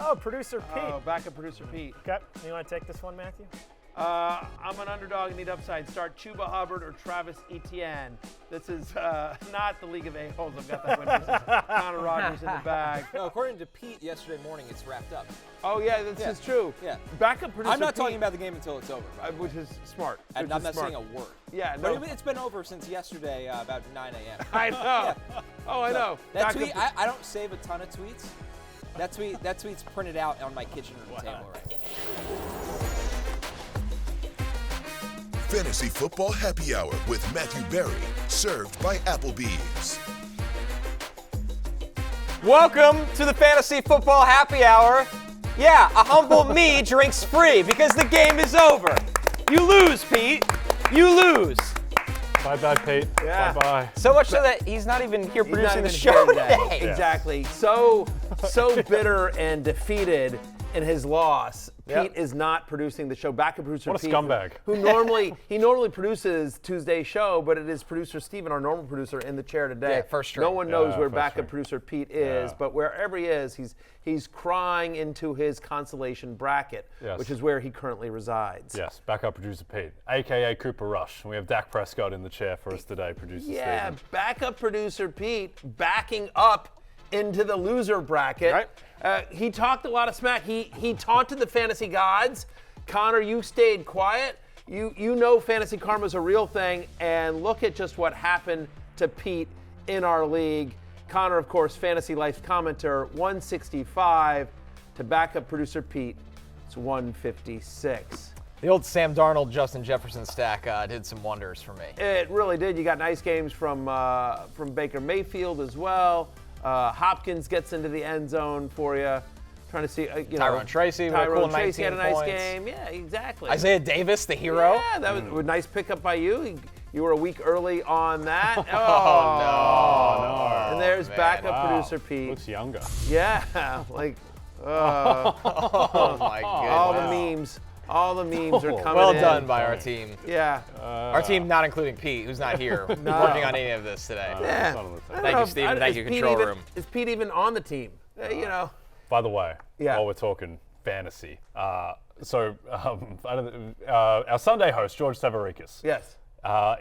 Oh, producer Pete. Oh, backup producer Pete. Okay. You want to take this one, Matthew? I'm an underdog and need upside. Start Chuba Hubbard or Travis Etienne. This is not the League of A-holes. I've got that one. This is Aaron Rodgers in the bag. No, according to Pete yesterday morning, it's wrapped up. Oh, yeah, this is true. Yeah. Backup producer I'm not Pete, talking about the game until it's over, by the way. which is smart. And I'm not saying a word. Yeah, no. But it's been over since yesterday about 9 a.m. I know. Yeah. Oh, I know. That tweet, I don't save a ton of tweets. That tweet's printed out on my kitchen room table right now. Fantasy Football Happy Hour with Matthew Berry, served by Applebee's. Welcome to the Fantasy Football Happy Hour. Yeah, a humble me drinks free because the game is over. You lose, Pete. You lose. Bye-bye, Pete. Yeah. Bye-bye. So much so that he's not even here He's not producing the even show here today. today. Exactly. So bitter and defeated in his loss. Pete is not producing the show. Backup producer What a Pete, scumbag. who normally produces Tuesday's show, but it is producer Steven, our normal producer, in the chair today. Yeah, first string. No one knows where first backup string. producer Pete is, but wherever he is, he's crying into his consolation bracket, which is where he currently resides. Yes, backup producer Pete, a.k.a. Cooper Rush. We have Dak Prescott in the chair for us today, producer Yeah, Steven. backup producer Pete backing up into the loser bracket. Right. He talked a lot of smack. He taunted the fantasy gods. Connor, you stayed quiet. You know fantasy karma is a real thing, and look at just what happened to Pete in our league. Connor, of course, Fantasy Life commenter, 165 to backup producer Pete. It's 156. The old Sam Darnold, Justin Jefferson stack did some wonders for me. It really did. You got nice games from Baker Mayfield as well. Hopkins gets into the end zone for you. Trying to see, Tyrone Tracy with a cool Tyrone Tracy had a 19 nice points. game. Yeah, exactly. Isaiah Davis, the hero. Yeah, that was a nice pickup by you. You were a week early on that. Oh, no. And there's man. backup producer Pete. Looks younger. Yeah, like, Oh, my goodness. All the memes are coming Well in. done by our team. Yeah. Our team, not including Pete, who's not here, working on any of this today. Yeah. It's not on the table. Thank you, Steven. Thank you, control room. Is Pete even on the team? By the way, Yeah. while we're talking fantasy, our Sunday host, George Severikis, Yes.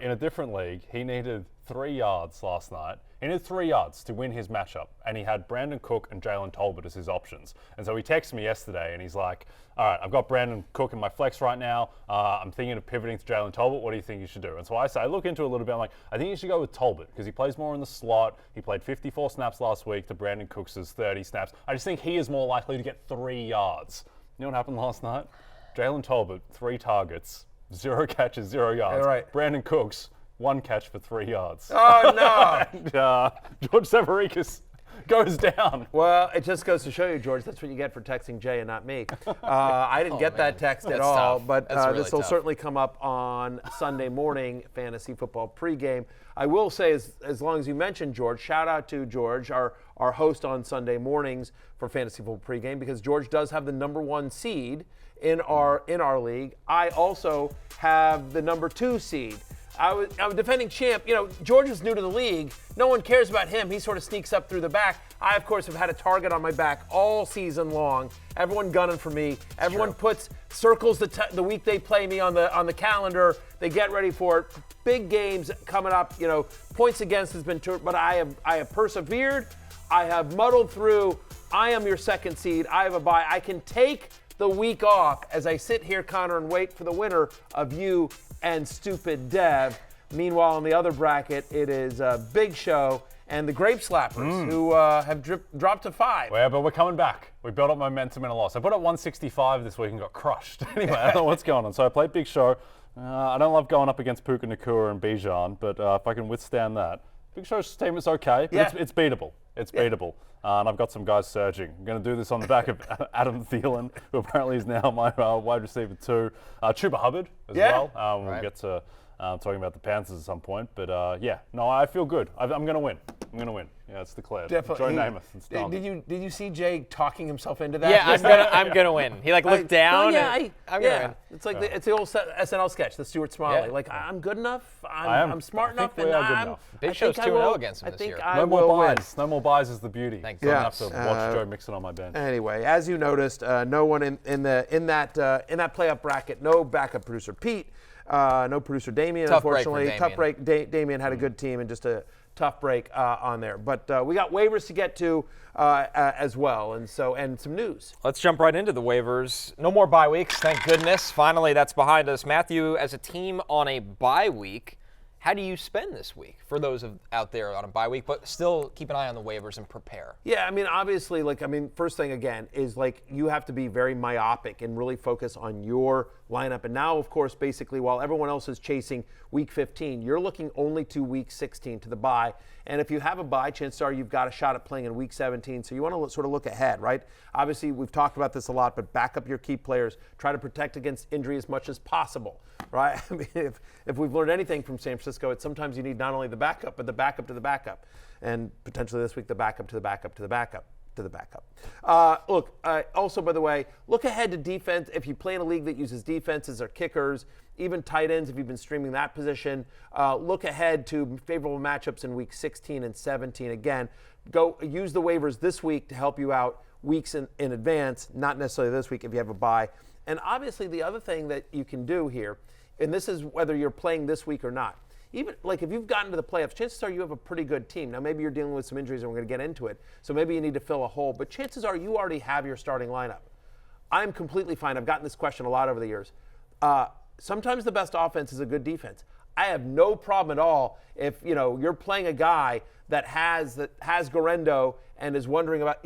in a different league, he needed 3 yards last night. He needed 3 yards to win his matchup, and he had Brandon Cook and Jalen Tolbert as his options. And so he texted me yesterday, and he's like, all right, I've got Brandon Cook in my flex right now. I'm thinking of pivoting to Jalen Tolbert. What do you think you should do? And so I look into it a little bit. I'm like, I think you should go with Tolbert because he plays more in the slot. He played 54 snaps last week to Brandon Cook's 30 snaps. I just think he is more likely to get 3 yards. You know what happened last night? Jalen Tolbert, 3 targets, 0 catches, 0 yards. Yeah, right. Brandon Cooks, 1 catch for 3 yards. Oh, no. And George Severikis goes down. Well, it just goes to show you, George, that's what you get for texting Jay and not me. I didn't get that text at That's all, tough. but That's really this will tough. certainly come up on Sunday morning fantasy football pregame. I will say, as long as you mentioned George, shout out to George, our host on Sunday mornings for fantasy football pregame, because George does have the number 1 seed in our league. I also have the number 2 seed. I'm defending champ. George is new to the league. No one cares about him. He sort of sneaks up through the back. I, of course, have had a target on my back all season long. Everyone gunning for me. Everyone puts circles the week they play me on the calendar. They get ready for it. Big games coming up. Points against has been but I have persevered. I have muddled through. I am your second seed. I have a bye. I can take the week off as I sit here, Connor, and wait for the winner of you and Stupid Dev. Meanwhile, in the other bracket, it is Big Show and the Grape Slappers, who have dropped to 5. Yeah, but we're coming back. We built up momentum in a loss. I put up 165 this week and got crushed. Anyway, I don't know what's going on. So I played Big Show. I don't love going up against Puka Nakua and Bijan, but if I can withstand that. Big Show's team is okay, but it's beatable. It's beatable. And I've got some guys surging. I'm going to do this on the back of Adam Thielen, who apparently is now my wide receiver too. Chuba Hubbard as well. We'll get to talking about the Panthers at some point. But I feel good. I'm going to win. Yeah, it's declared. Definitely. Joe Namath. It's done. Did you see Jay talking himself into that? Yeah, I'm gonna win. He looked down. I'm gonna yeah. win. It's like it's the old SNL sketch, the Stuart Smiley. Yeah. Like I'm good enough. I'm smart enough, we are good enough. Big Show's 2-0 against him this year. No more buys. No more buys is the beauty. Thanks. So I have to watch Joe Mixon on my bench. Anyway, as you noticed, no one in that playoff bracket. No backup producer Pete. No producer Damien. Tough break for unfortunately, Damien. tough break. Damien had a good team and just a tough break on there. But we got waivers to get to as well, and some news. Let's jump right into the waivers. No more bye weeks, thank goodness. Finally, that's behind us. Matthew, as a team on a bye week, how do you spend this week for those out there on a bye week, but still keep an eye on the waivers and prepare? Yeah, I mean, obviously, first thing again is you have to be very myopic and really focus on your lineup. And now, of course, basically, while everyone else is chasing week 15, you're looking only to week 16 to the bye. And if you have a bye, chances are you've got a shot at playing in week 17. So you want to sort of look ahead, right? Obviously, we've talked about this a lot, but back up your key players. Try to protect against injury as much as possible, right? I mean, if we've learned anything from San Francisco, it's sometimes you need not only the backup, but the backup to the backup. And potentially this week, the backup to the backup to the backup to the backup. Also, by the way, look ahead to defense. If you play in a league that uses defenses or kickers, even tight ends, if you've been streaming that position, look ahead to favorable matchups in week 16 and 17. Again, go use the waivers this week to help you out weeks in advance, not necessarily this week if you have a bye. And obviously, the other thing that you can do here, and this is whether you're playing this week or not, even if you've gotten to the playoffs, chances are you have a pretty good team. Now, maybe you're dealing with some injuries and we're going to get into it. So maybe you need to fill a hole. But chances are you already have your starting lineup. I'm completely fine. I've gotten this question a lot over the years. Sometimes the best offense is a good defense. I have no problem at all if, you're playing a guy that has Garendo and is wondering about,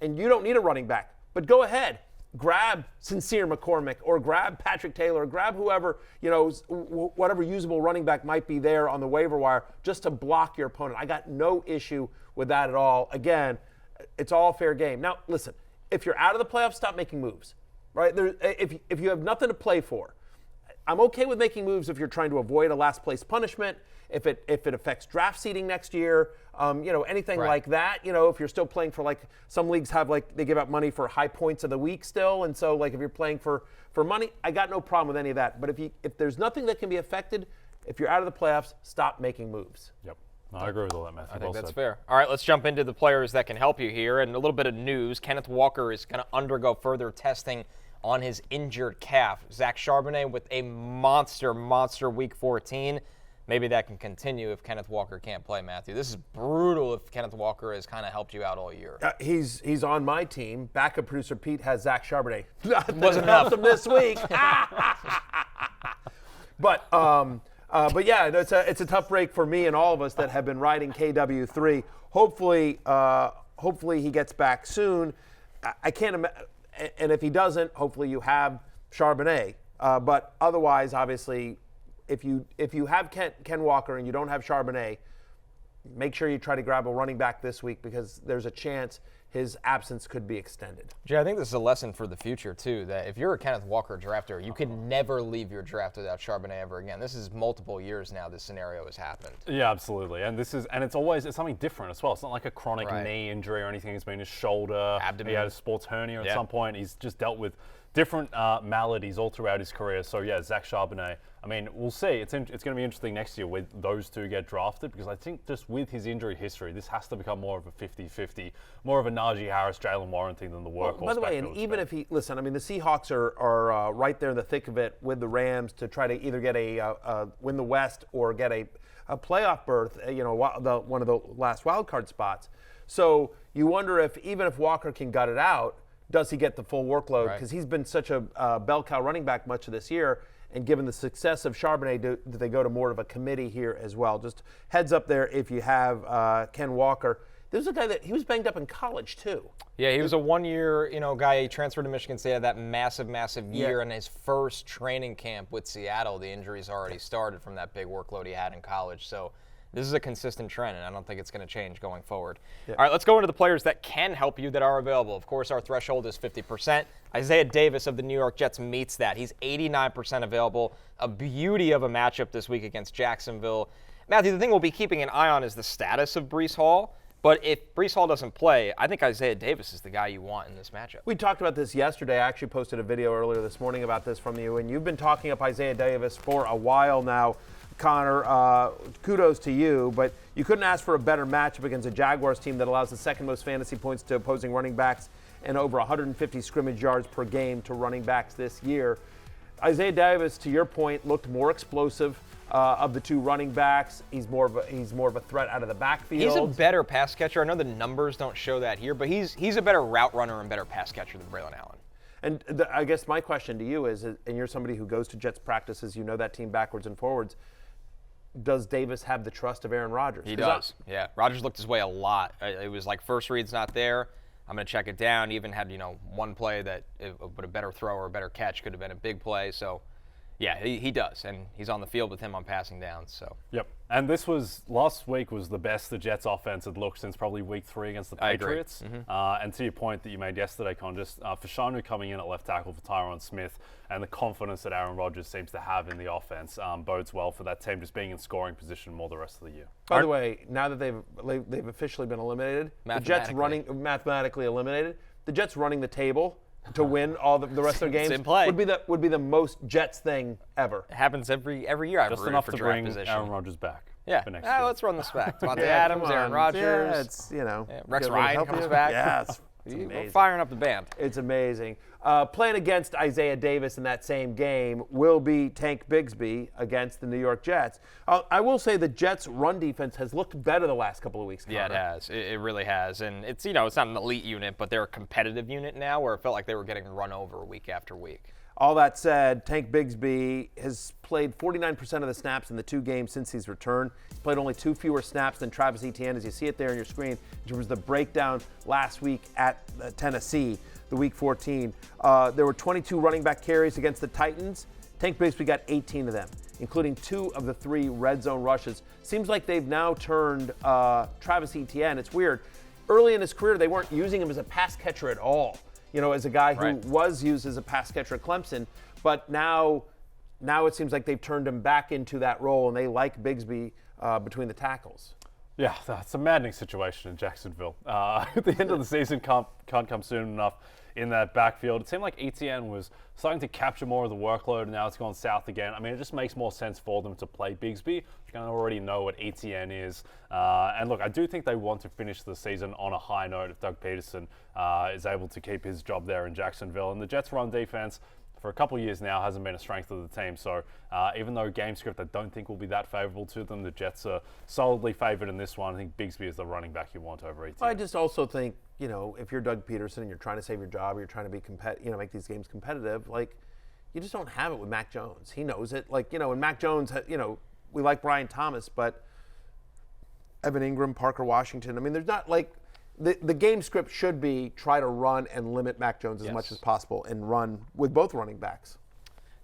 and you don't need a running back. But go ahead. Grab Sincere McCormick or grab Patrick Taylor or grab whoever, whatever usable running back might be there on the waiver wire just to block your opponent. I got no issue with that at all. Again, it's all fair game. Now, listen, if you're out of the playoffs, stop making moves, right? If you have nothing to play for, I'm okay with making moves if you're trying to avoid a last place punishment, if it affects draft seeding next year, anything Right. like that. If you're still playing for some leagues have they give out money for high points of the week still, and so if you're playing for money, I got no problem with any of that. But if there's nothing that can be affected, if you're out of the playoffs, stop making moves. Yep. No, I agree with all that, Matthew. I think that's said. fair. All right, let's jump into the players that can help you here. And a little bit of news. Kenneth Walker is going to undergo further testing on his injured calf. Zach Charbonnet with a monster week 14. Maybe that can continue if Kenneth Walker can't play, Matthew. This is brutal if Kenneth Walker has kind of helped you out all year. He's on my team. Backup producer Pete has Zach Charbonnet. Wasn't helped enough. him this week. But yeah, it's a tough break for me and all of us that have been riding KW3. Hopefully he gets back soon. I can't imagine, and if he doesn't, hopefully you have Charbonnet. But otherwise, obviously, if you have Ken Walker and you don't have Charbonnet, make sure you try to grab a running back this week because there's a chance his absence could be extended. Jay, I think this is a lesson for the future, too, that if you're a Kenneth Walker drafter, you can never leave your draft without Charbonnet ever again. This is multiple years now this scenario has happened. Yeah, absolutely. And it's something different as well. It's not like a chronic knee injury or anything. It's been his shoulder. Abdomen. He had a sports hernia at some point. He's just dealt with different maladies all throughout his career. So, yeah, Zach Charbonnet, I mean, we'll see. It's going to be interesting next year with those two get drafted because I think just with his injury history, this has to become more of a 50-50, more of a Najee Harris, Jalen Warren thing than the workhorse. By the way, and even if he – listen, I mean, the Seahawks are right there in the thick of it with the Rams to try to either get win the West or get a playoff berth, one of the last wild card spots. So you wonder if even if Walker can gut it out, does he get the full workload? Because he's been such a bell cow running back much of this year. And given the success of Charbonnet, do they go to more of a committee here as well? Just heads up there if you have Ken Walker. There's a guy that he was banged up in college too. Yeah, he was a one-year, guy. He transferred to Michigan State, had that massive year in his first training camp with Seattle. The injuries already started from that big workload he had in college. So This is a consistent trend, and I don't think it's going to change going forward. Yeah. All right, let's go into the players that can help you that are available. Of course, our threshold is 50%. Isaiah Davis of the New York Jets meets that. He's 89% available. A beauty of a matchup this week against Jacksonville. Matthew, the thing we'll be keeping an eye on is the status of Breece Hall. But if Breece Hall doesn't play, I think Isaiah Davis is the guy you want in this matchup. We talked about this yesterday. I actually posted a video earlier this morning about this from you, and you've been talking up Isaiah Davis for a while now. Connor, kudos to you, but you couldn't ask for a better matchup against a Jaguars team that allows the second most fantasy points to opposing running backs and over 150 scrimmage yards per game to running backs this year. Isaiah Davis, to your point, looked more explosive of the two running backs. He's more of a threat out of the backfield. He's a better pass catcher. I know the numbers don't show that here, but he's a better route runner and better pass catcher than Braylon Allen. And I guess my question to you is, and you're somebody who goes to Jets practices, you know that team backwards and forwards, does Davis have the trust of Aaron Rodgers? He does, yeah. Rodgers looked his way a lot. It was like first read's not there. I'm going to check it down. He even had, one play that, but a better throw or a better catch could have been a big play. So, yeah, he does, and he's on the field with him on passing downs. So. Yep, and last week was the best the Jets offense had looked since probably week 3 against the Patriots. And to your point that you made yesterday, Con, just Fashanu coming in at left tackle for Tyron Smith, and the confidence that Aaron Rodgers seems to have in the offense bodes well for that team just being in scoring position more the rest of the year. By the way, now that they've officially been eliminated, the Jets mathematically eliminated, the Jets running the table to win all the rest of their games in play. would be the most Jets thing ever. It happens every year. Just enough to bring Aaron Rodgers back. Yeah, for next year. Let's run this back. Devontae Adams, Aaron Rodgers. Yeah, it's Rex Ryan comes back. Yes. We're firing up the band. It's amazing. Playing against Isaiah Davis in that same game will be Tank Bigsby against the New York Jets. I will say the Jets' run defense has looked better the last couple of weeks. Yeah, it has. It really has. And it's it's not an elite unit, but they're a competitive unit now where it felt like they were getting run over week after week. All that said, Tank Bigsby has played 49% of the snaps in the 2 games since he's returned. He's played only 2 fewer snaps than Travis Etienne, as you see it there on your screen, which was the breakdown last week at Tennessee, the Week 14. There were 22 running back carries against the Titans. Tank Bigsby got 18 of them, including 2 of the 3 red zone rushes. Seems like they've now turned Travis Etienne. It's weird. Early in his career, they weren't using him as a pass catcher at all. As a guy who was used as a pass catcher at Clemson, but now it seems like they've turned him back into that role, and they like Bigsby between the tackles. Yeah, that's a maddening situation in Jacksonville. The end of the season can't come soon enough in that backfield. It seemed like Etienne was starting to capture more of the workload, and now it's gone south again. I mean, it just makes more sense for them to play Bigsby. You kind of already know what Etienne is. And look, I do think they want to finish the season on a high note if Doug Peterson is able to keep his job there in Jacksonville. And the Jets' run defense for a couple of years now hasn't been a strength of the team. So even though game script I don't think will be that favorable to them, the Jets are solidly favored in this one. I think Bigsby is the running back you want over Etienne. I just also think, if you're Doug Peterson and you're trying to save your job, you're trying to be make these games competitive, you just don't have it with Mac Jones. He knows it. And Mac Jones, we like Brian Thomas, but Evan Ingram, Parker Washington, there's not the game script should be try to run and limit Mac Jones as much as possible and run with both running backs.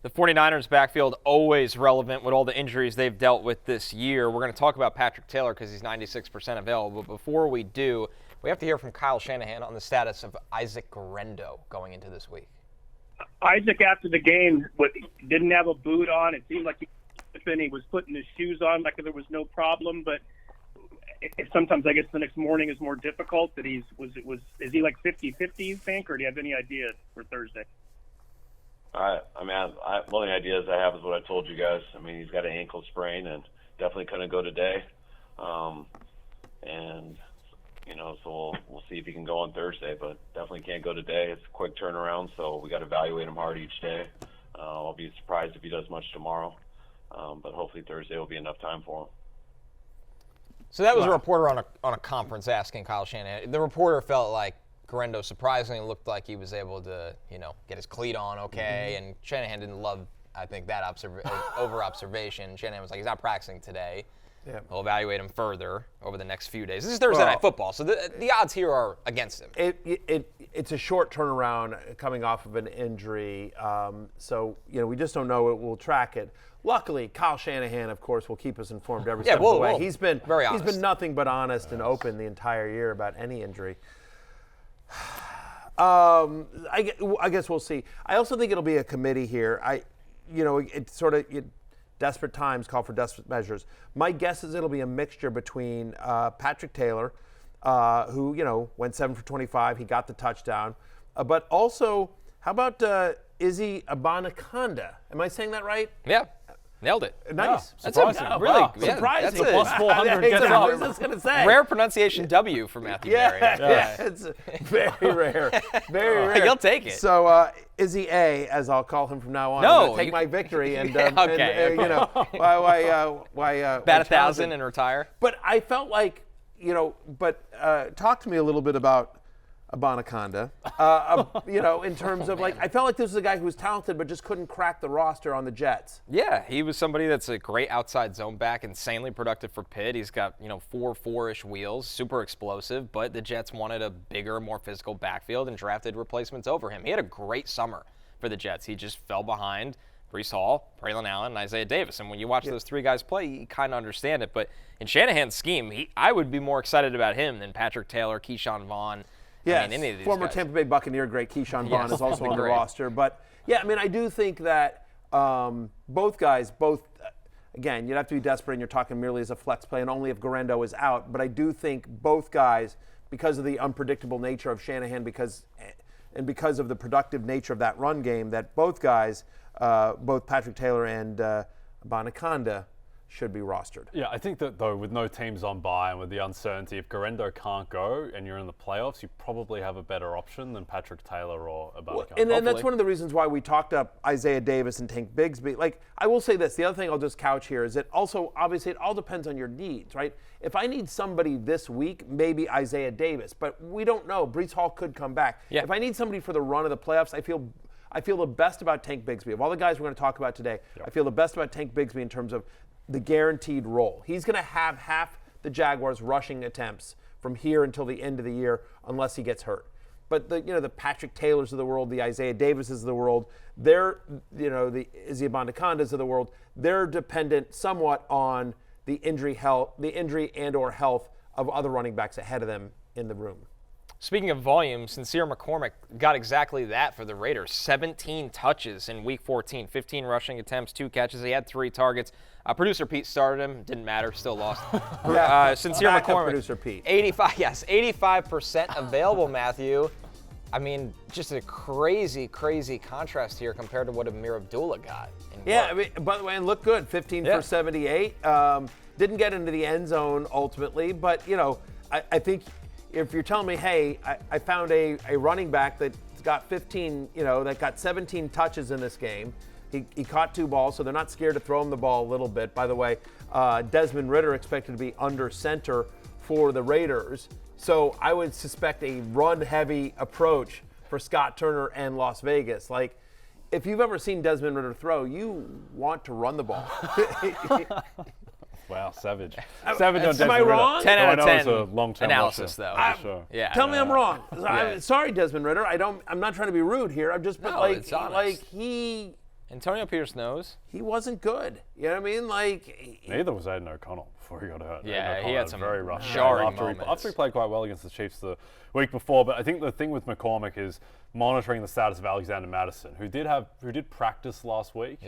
The 49ers backfield always relevant with all the injuries they've dealt with this year. We're going to talk about Patrick Taylor because he's 96% available. But before we do, we have to hear from Kyle Shanahan on the status of Isaac Guerendo going into this week. Isaac, after the game, didn't have a boot on. It seemed like he was putting his shoes on like there was no problem. But sometimes I guess the next morning is more difficult. That is he like 50-50, you think, or do you have any idea for Thursday? The only ideas I have is what I told you guys. He's got an ankle sprain and definitely couldn't go today. So we'll see if he can go on Thursday, but definitely can't go today. It's a quick turnaround, so we got to evaluate him hard each day. I'll be surprised if he does much tomorrow, but hopefully Thursday will be enough time for him. So that was a reporter on a conference asking Kyle Shanahan. The reporter felt like Guerendo surprisingly looked like he was able to, get his cleat on okay, and Shanahan didn't love, I think, that over-observation. Shanahan was like, he's not practicing today. Yeah. We'll evaluate him further over the next few days. This is Thursday Night Football, so the odds here are against him. It's a short turnaround coming off of an injury, so we just don't know. We'll track it. Luckily, Kyle Shanahan, of course, will keep us informed every step of the way. He's been nothing but honest and open the entire year about any injury. I guess we'll see. I also think it'll be a committee here. It's sort of desperate times call for desperate measures. My guess is it'll be a mixture between Patrick Taylor, who went 7 for 25. He got the touchdown, but also how about Izzy Abanikanda? Am I saying that right? Yeah. Nailed it. Nice. That's surprising. Really surprising. That's a plus 400 gets I was up. just going to say. rare pronunciation W for Matthew Berry. It's very rare. Very rare. You'll take it. So Izzy A, as I'll call him from now on. No, I'm gonna take my victory and okay. why bat 1,000 and retire. But I felt like talk to me a little bit about Abanikanda, in terms of I felt like this was a guy who was talented but just couldn't crack the roster on the Jets. Yeah, he was somebody that's a great outside zone back, insanely productive for Pitt. He's got 4.4-ish wheels, super explosive, but the Jets wanted a bigger, more physical backfield and drafted replacements over him. He had a great summer for the Jets. He just fell behind Breece Hall, Braylon Allen, and Isaiah Davis. And when you watch those three guys play, you kind of understand it. But in Shanahan's scheme, I would be more excited about him than Patrick Taylor, Keyshawn Vaughn. Yes, any of these former guys. Tampa Bay Buccaneer great Keyshawn Vaughn is also on the roster. But, I do think that both guys, again, you'd have to be desperate and you're talking merely as a flex play and only if Garendo is out. But I do think both guys, because of the unpredictable nature of Shanahan because of the productive nature of that run game, that both guys, both Patrick Taylor and Abanikanda, should be rostered. Yeah, I think that, though, with no teams on bye and with the uncertainty, if Garendo can't go and you're in the playoffs, you probably have a better option than Patrick Taylor or Abanikanda. And that's one of the reasons why we talked up Isaiah Davis and Tank Bigsby. I will say this. The other thing I'll just couch here is that also, obviously, it all depends on your needs, right? If I need somebody this week, maybe Isaiah Davis. But we don't know. Breece Hall could come back. Yeah. If I need somebody for the run of the playoffs, I feel the best about Tank Bigsby. Of all the guys we're going to talk about today, I feel the best about Tank Bigsby in terms of the guaranteed role. He's going to have half the Jaguars' rushing attempts from here until the end of the year unless he gets hurt. But the Patrick Taylors of the world, the Isaiah Davises of the world, the Izzy Abanikandas of the world, they're dependent somewhat on the injury and or health of other running backs ahead of them in the room. Speaking of volume, Sincere McCormick got exactly that for the Raiders. 17 touches in Week 14, 15 rushing attempts, 2 catches. He had 3 targets. Producer Pete started him. Didn't matter. Still lost. Sincere McCormick. Producer Pete. 85% available, Matthew. I mean, just a crazy, crazy contrast here compared to what Amir Abdullah got. By the way, and looked good. 15 for 78. Didn't get into the end zone ultimately, but, I think if you're telling me, hey, I found a running back that's got 15, that got 17 touches in this game. He caught 2 balls, so they're not scared to throw him the ball a little bit. By the way, Desmond Ridder expected to be under center for the Raiders. So I would suspect a run-heavy approach for Scott Turner and Las Vegas. If you've ever seen Desmond Ridder throw, you want to run the ball. Wow, savage. Savage on Desmond Am I wrong? Ridder. 10 out of 10 it's a long-term analysis, rusher, though. for sure. Yeah. Tell me I'm wrong. Yeah. Sorry, Desmond Ritter. I'm not trying to be rude here. I'm just, it's honest. he Antonio Pierce knows. He wasn't good. You know what I mean? Neither was Aiden O'Connell before he got hurt. Yeah, he had some very rough jarring game after he played quite well against the Chiefs the week before. But I think the thing with McCormick is monitoring the status of Alexander Mattison, who did practice last week,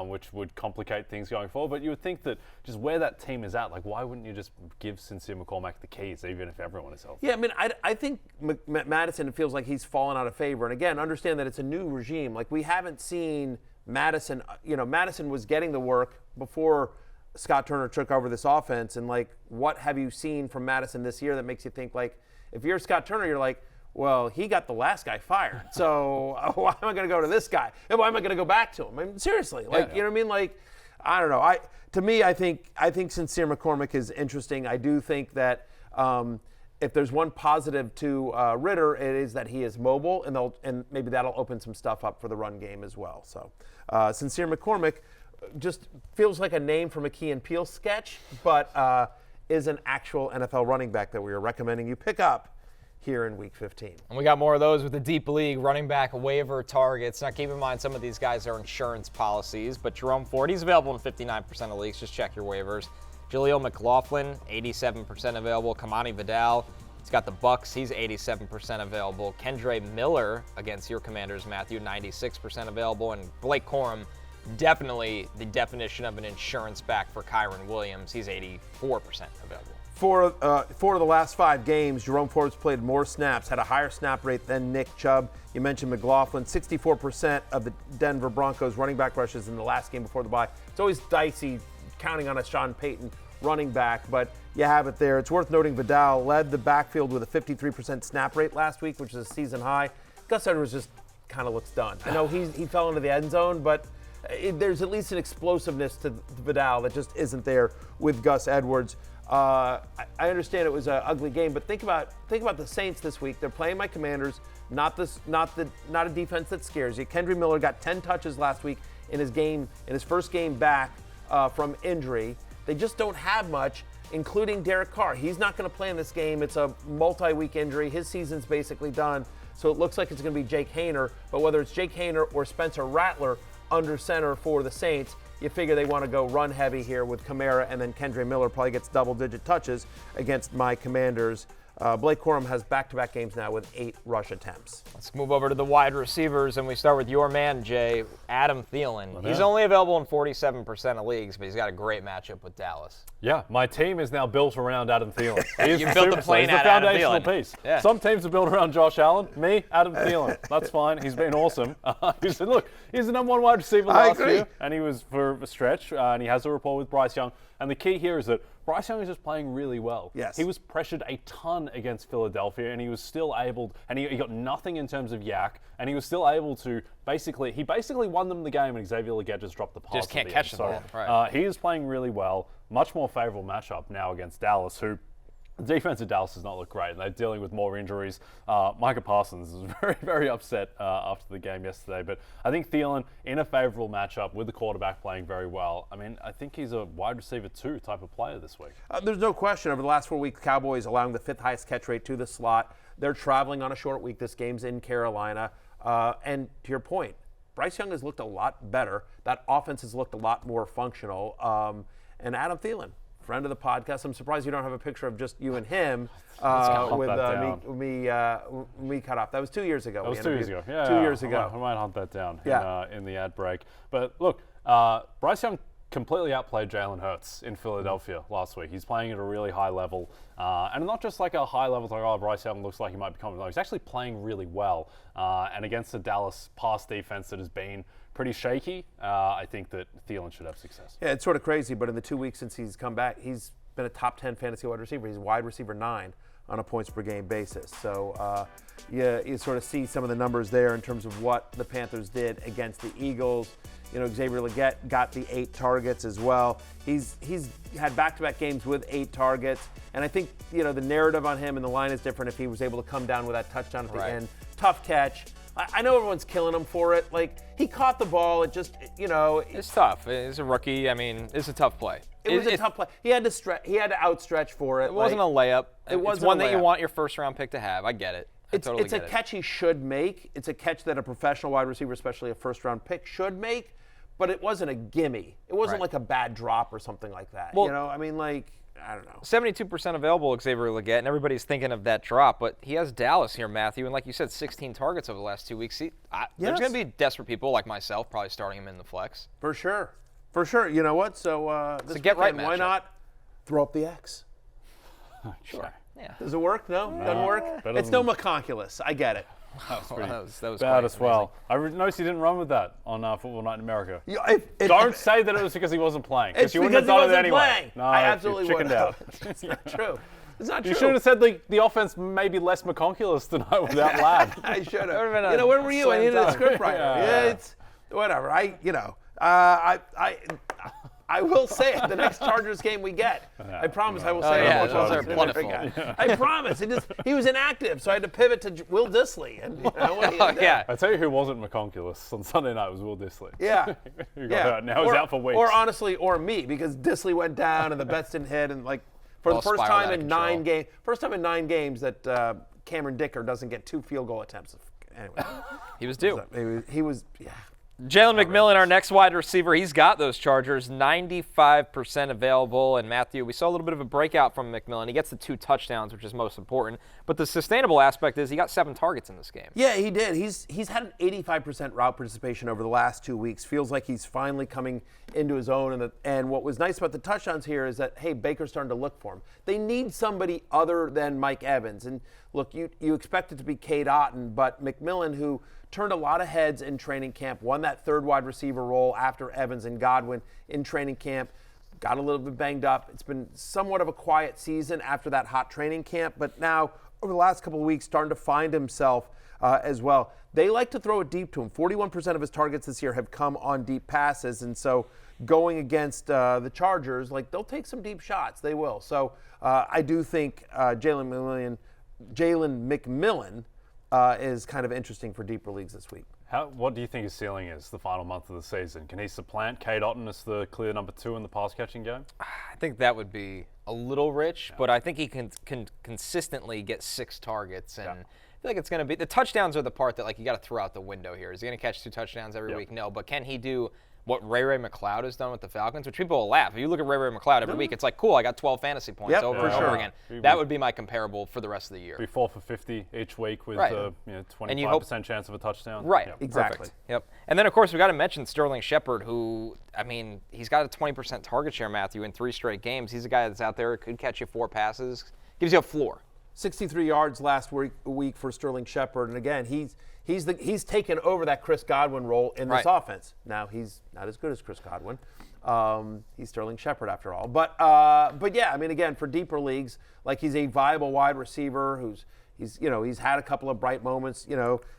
which would complicate things going forward. But you would think that just where that team is at, why wouldn't you just give Sincere McCormick the keys, even if everyone is healthy? Yeah, I mean, I think Mattison, it feels like he's fallen out of favor. And again, understand that it's a new regime. We haven't seen Madison, Madison was getting the work before Scott Turner took over this offense. And what have you seen from Madison this year that makes you think if you're Scott Turner, you're well, he got the last guy fired. So why am I going to go to this guy? And why am I going to go back to him? I mean, seriously, you know what I mean? I don't know. To me, I think Sincere McCormick is interesting. I do think that if there's one positive to Ritter, it is that he is mobile, and maybe that'll open some stuff up for the run game as well. So Sincere McCormick, just feels like a name from a Key and Peele sketch, but is an actual NFL running back that we are recommending you pick up here in Week 15. And we got more of those with the deep league running back waiver targets. Now, keep in mind, some of these guys are insurance policies, but Jerome Ford, he's available in 59% of leagues. Just check your waivers. Jaleel McLaughlin, 87% available. Kimani Vidal, he's got the Bucks. He's 87% available. Kendre Miller against your Commanders, Matthew, 96% available. And Blake Corum, definitely the definition of an insurance back for Kyron Williams. He's 84% available. Four of the last 5 games, Jerome Ford's played more snaps, had a higher snap rate than Nick Chubb. You mentioned McLaughlin, 64% of the Denver Broncos running back rushes in the last game before the bye. It's always dicey counting on a Sean Payton running back, but you have it there. It's worth noting Vidal led the backfield with a 53% snap rate last week, which is a season high. Gus Edwards just kind of looks done. I know he fell into the end zone, but there's at least an explosiveness to Vidal that just isn't there with Gus Edwards. I understand it was an ugly game, but think about the Saints this week. They're playing my Commanders, not a defense that scares you. Kendre Miller got 10 touches last week in his first game back from injury. They just don't have much, including Derek Carr. He's not going to play in this game. It's a multi-week injury. His season's basically done. So it looks like it's going to be Jake Haener. But whether it's Jake Haener or Spencer Rattler under center for the Saints, you figure they want to go run heavy here with Kamara, and then Kendre Miller probably gets double-digit touches against my Commanders. Blake Corum has back-to-back games now with 8 rush attempts. Let's move over to the wide receivers, and we start with your man, Jay, Adam Thielen. He's only available in 47% of leagues, but he's got a great matchup with Dallas. Yeah, my team is now built around Adam Thielen. You built the plane He's the out of Adam foundational Thielen. piece. Yeah. Some teams are built around Josh Allen. Me, Adam Thielen. That's fine. He's been awesome. He said, look, he's the number 1 wide receiver last year, and he was for a stretch, and he has a rapport with Bryce Young. And the key here is that Bryce Young is just playing really well. Yes. He was pressured a ton against Philadelphia, and he was still able, and he got nothing in terms of yak, and he was still able to basically won them the game, and Xavier Legette just dropped the pass. Just can't at catch the the end. ball. Right. He is playing really well. Much more favorable matchup now against Dallas, who the defense of Dallas does not look great, and they're dealing with more injuries. Micah Parsons is very, very upset after the game yesterday, but I think Thielen in a favorable matchup with the quarterback playing very well. I mean, I think he's a wide receiver 2 type of player this week. There's no question. Over the last 4 weeks, Cowboys allowing the 5th highest catch rate to the slot. They're traveling on a short week. This game's in Carolina. And to your point, Bryce Young has looked a lot better. That offense has looked a lot more functional. And Adam Thielen, friend of the podcast. I'm surprised you don't have a picture of just you and him with me cut off. That was 2 years ago. That was 2 years ago. Yeah, 2 years ago. I might hunt that down in the ad break. But look, Bryce Young completely outplayed Jalen Hurts in Philadelphia last week. He's playing at a really high level. And not just like a high level, like, Bryce Young looks like he might be coming. No, he's actually playing really well. And against the Dallas pass defense that has been pretty shaky, I think that Thielen should have success. Yeah, it's sort of crazy, but in the 2 weeks since he's come back, he's been a top 10 fantasy wide receiver. He's wide receiver 9 on a points per game basis. So you sort of see some of the numbers there in terms of what the Panthers did against the Eagles. You know, Xavier Legette got the 8 targets as well. He's had back-to-back games with 8 targets, and I think, you know, the narrative on him and the line is different if he was able to come down with that touchdown at the end. Tough catch. I know everyone's killing him for it. Like, he caught the ball. It just, you know. It's tough. He's a rookie. I mean, it's a tough play. It was a tough play. He had to outstretch for it. It wasn't a layup. It wasn't it's one a layup. that you want your first-round pick to have. I get it. It's a catch he should make. It's a catch that a professional wide receiver, especially a first-round pick, should make. But it wasn't a gimme. It wasn't like a bad drop or something like that. Well, you know, I mean, like, I don't know. 72% available, Xavier Legette, and everybody's thinking of that drop. But he has Dallas here, Matthew, and like you said, 16 targets over the last 2 weeks. There's going to be desperate people like myself probably starting him in the flex. For sure. For sure. You know what? So this get right weekend, why not throw up the X? Sure. Yeah. Does it work? No? Doesn't work? It's no McConculus. I get it. That was Bad as amazing. well. I noticed he didn't run with that on Football Night in America. Don't say that it was because he wasn't playing. It's you wouldn't because have he done it wasn't anyway. playing. No, I absolutely chickened out. It's not true. It's not true. You should have said the offense may be less McConculus tonight without Ladd. I should have. You know, where were you? I needed a script writer. Yeah, it's whatever. I will say it. The next Chargers game we get, I promise I will say yeah, it. those are plentiful. I promise. He was inactive, so I had to pivot to Will Dissly. And, what are you gonna do? Yeah. I tell you who wasn't McConculus on Sunday night was Will Dissly. Yeah. Who got hurt. Now he's out for weeks. Or honestly, or me, because Dissly went down and the bets didn't hit, and for All the first spiraled time out of in control. first time in 9 games that Cameron Dicker doesn't get 2 field goal attempts. Anyway, He was due. he was yeah. Jalen McMillan, our next wide receiver, he's got those Chargers, 95% available. And Matthew, we saw a little bit of a breakout from McMillan. He gets the 2 touchdowns, which is most important. But the sustainable aspect is he got 7 targets in this game. Yeah, he did. He's had an 85% route participation over the last 2 weeks. Feels like he's finally coming into his own. And what was nice about the touchdowns here is that, hey, Baker's starting to look for him. They need somebody other than Mike Evans. And look, you expect it to be Cade Otton, but McMillan, who turned a lot of heads in training camp, won that 3rd wide receiver role after Evans and Godwin in training camp, got a little bit banged up. It's been somewhat of a quiet season after that hot training camp, but now over the last couple of weeks starting to find himself as well. They like to throw it deep to him. 41% of his targets this year have come on deep passes, and so going against the Chargers, they'll take some deep shots. They will. So I do think Jalen McMillan is kind of interesting for deeper leagues this week. What do you think his ceiling is the final month of the season? Can he supplant Cade Otton as the clear number 2 in the pass catching game? I think that would be a little rich, but I think he can consistently get 6 targets. And I feel like it's going to be – the touchdowns are the part that you got to throw out the window here. Is he going to catch 2 touchdowns every week? No, but can he do – what Ray McLeod has done with the Falcons, which people will laugh. If you look at Ray McLeod every week, it's cool, I got 12 fantasy points over and over again. That would be my comparable for the rest of the year. Be 4 for 50 each week with 25% chance of a touchdown. Right, Yep. Exactly. Perfect. Yep. And then, of course, we got to mention Sterling Shepard, who, he's got a 20% target share, Matthew, in 3 straight games. He's a guy that's out there, could catch you 4 passes, gives you a floor. 63 yards last week for Sterling Shepard, and again, he's taken over that Chris Godwin role in this offense. Now he's not as good as Chris Godwin. He's Sterling Shepard after all, but yeah, again, for deeper leagues, he's a viable wide receiver he's had a couple of bright moments,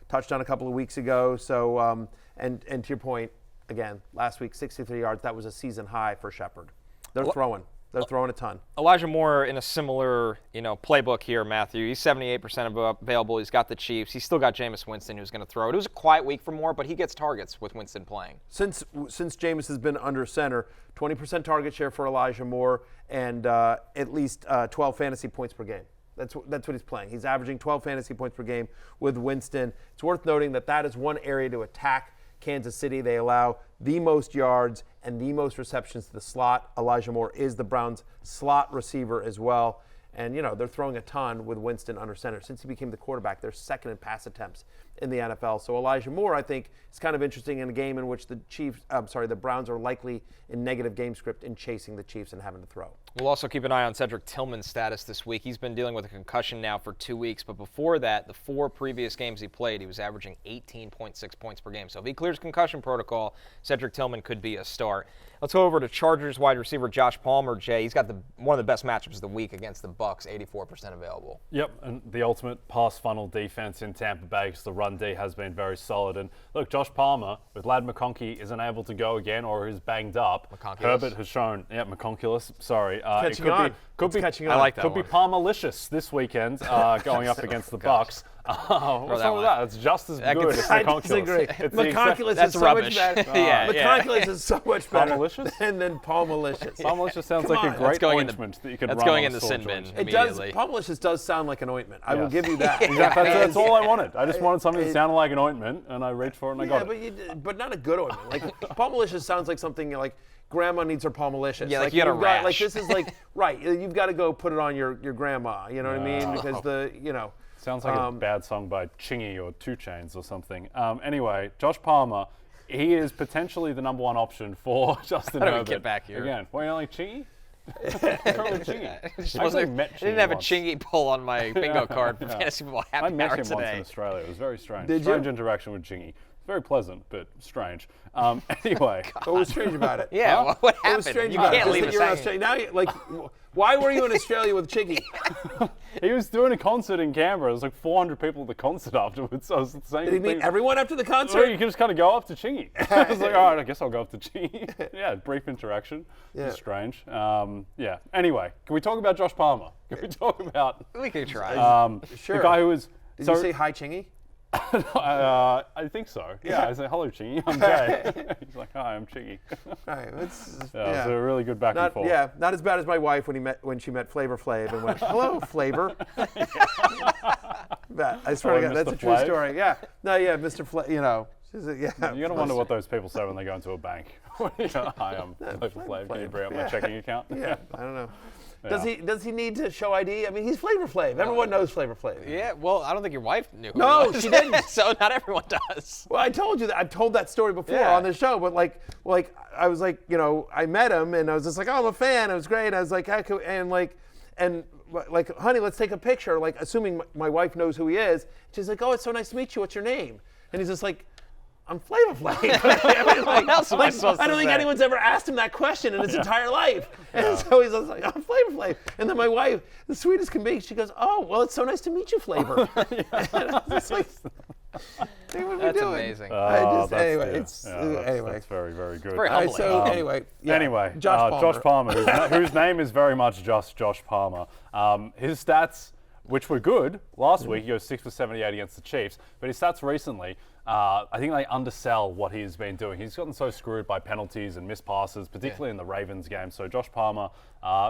touched on a couple of weeks ago. So and to your point, again, last week 63 yards, that was a season high for Shepard. They're throwing a ton. Elijah Moore in a similar, playbook here, Matthew. He's 78% available. He's got the Chiefs. He's still got Jameis Winston, who's going to throw it. It was a quiet week for Moore, but he gets targets with Winston playing. Since Jameis has been under center, 20% target share for Elijah Moore and at least 12 fantasy points per game. That's what he's playing. He's averaging 12 fantasy points per game with Winston. It's worth noting that is one area to attack Kansas City. They allow the most yards and the most receptions to the slot. Elijah Moore is the Browns' slot receiver as well. And, they're throwing a ton with Winston under center. Since he became the quarterback, they're second in pass attempts in the NFL. So Elijah Moore, I think, is kind of interesting in a game in which the Browns are likely in negative game script in chasing the Chiefs and having to throw. We'll also keep an eye on Cedric Tillman's status this week. He's been dealing with a concussion now for 2 weeks, but before that, the 4 previous games he played, he was averaging 18.6 points per game. So if he clears concussion protocol, Cedric Tillman could be a start. Let's go over to Chargers wide receiver Josh Palmer. Jay, he's got one of the best matchups of the week against the Bucs, 84% available. Yep, and the ultimate pass funnel defense in Tampa Bay because the run D has been very solid. And look, Josh Palmer, with Ladd McConkey, isn't able to go again or is banged up. Herbert has shown, McConculus, sorry. It could be catching on. I like that Could be Palmerlicious this weekend going up against the Bucs. What's wrong with that? It's just as good as McConculus. Disagree. McConculus is so much better. McConculus is so much better than Palmerlicious. Palmerlicious sounds like a great ointment that you could run on. That's going in the sin bin immediately. Palmerlicious does sound like an ointment. I will give you that. That's all I wanted. I just wanted something that sounded like an ointment, and I reached for it and I got it. But not a good ointment. Palmerlicious sounds like something like grandma needs her Palmerlicious. Yeah, like you had a rash. This is right. You've got to go put it on your grandma. You know what I mean? Because Sounds like a bad song by Chingy or 2 Chainz or something. Anyway, Josh Palmer, he is potentially the number 1 option for Justin Herbert. How do we get back here? Again, why only Chingy? I didn't have a Chingy pull on my bingo card for Fantasy Football Happy Hour today. I met him once in Australia. It was very strange. Did strange you? Interaction with Chingy. Very pleasant, but strange. Anyway. What was strange about it? Yeah, what happened? Was strange you about can't it? leave You're in Australia. Now, why were you in Australia with Chingy? He was doing a concert in Canberra. There was like 400 people at the concert afterwards. So it was the same Did he meet thing. everyone after the Well, concert? you can just kind of go up to Chingy. I was like, all right, I guess I'll go up to Chingy. Yeah, brief interaction. Yeah. It's strange. Yeah. Anyway, can we talk about Josh Palmer? Can we talk about We could try. Sure. the guy who was... Did you say hi, Chingy? I think so. Yeah, I said, hello, Chingy. I'm Jay. He's like, hi, I'm Chingy. All right, it's, Yeah, so a really good back and not, forth. yeah, not as bad as my wife when she met Flavor Flav and went, hello, Flavor. That, I swear to God, that's Mr. a true Flav? story. Yeah, no, yeah, Mr. Flav, you know. She's a, yeah. You're going to wonder what those people say when they go into a bank. Hi, I'm Flavor Flav. Can you bring up my checking account? Yeah, I don't know. Yeah. Does he need to show ID? I mean, he's Flavor Flav. Everyone knows Flavor Flav. Yeah, well, I don't think your wife knew. Who No, he was. she didn't. So not everyone does. Well, I told you that. I've told that story before Yeah. on this show, but like I was like, you know, I met him and I was just like, oh, I'm a fan. It was great. I was like, and honey, let's take a picture. Like, assuming my wife knows who he is. She's like, oh, it's so nice to meet you. What's your name? And he's just like, I'm Flavor Flav. I mean, like, else am I supposed I to don't think say? anyone's ever asked him that question in his entire life. And so he's just like, I'm Flavor Flav. And then my wife, the sweetest can be, she goes, oh, well, it's so nice to meet you, Flavor. And I was just like, hey, what are we That's doing? amazing. Anyway, That's very, very good. very All right, humbling. so anyway, yeah. Anyway, Josh Palmer. whose name is very much just Josh Palmer. His stats, which were good last week, he goes 6 for 78 against the Chiefs, but his stats recently, I think they undersell what he's been doing. He's gotten so screwed by penalties and missed passes, particularly in the Ravens game. So Josh Palmer,